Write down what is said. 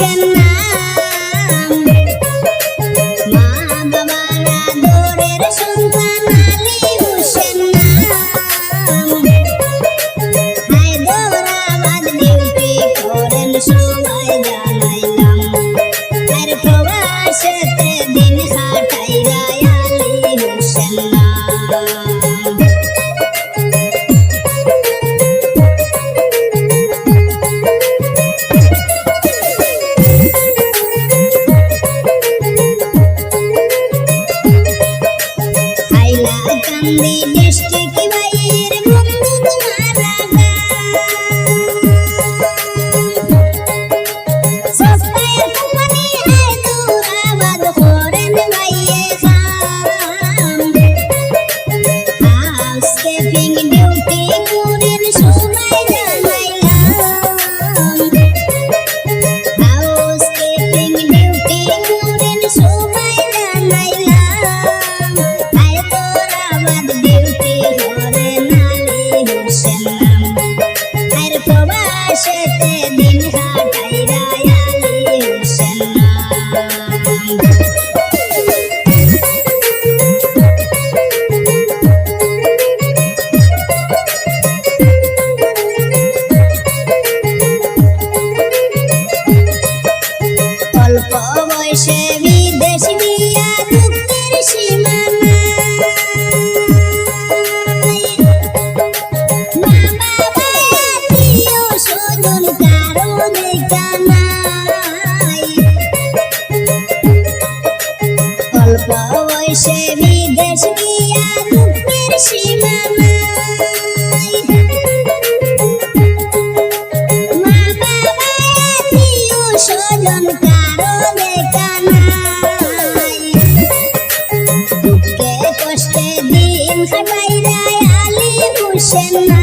হোসেন নাম মা বাবার আদরের সন্তান আলী হোসেন নাম হায়দরাবাদ ডিউটি করেন সবাই জানাইলাম আর প্রবাসেতে দিন কাটাইরা আলী হোসেন নাম কান্দি ডিস্ট্রিক্ট বাইয়ের বন্ধু মারা সফটওয়্যার কোম্পানি হায়দরাবাদ করেন বাইয়ে কাম হাউসকিপিং ডিউটি করেন সবাই জানাইলাম হাউসকিপিং ডিউটি করেন সবাই জানাইলাম হায়দরাবাদ ডিউটি করেন আলী হোসেন নাম আর প্রবাসেতে দিন কাটাইরা আলী হোসেন নাম অল্প বয়সে বিদেশ বিয়া দুঃখের সীমা নাই মা বাবা আত্মীয় স্বজন কারো দেখা নাই অল্প বয়সে বিদেশ বিয়া দুঃখের সীমা নাই মা বাবা আত্মীয় স্বজন কারো দেখা নাই দুঃখে কষ্টে দিন কাটাইরা আলী হোসেন নাম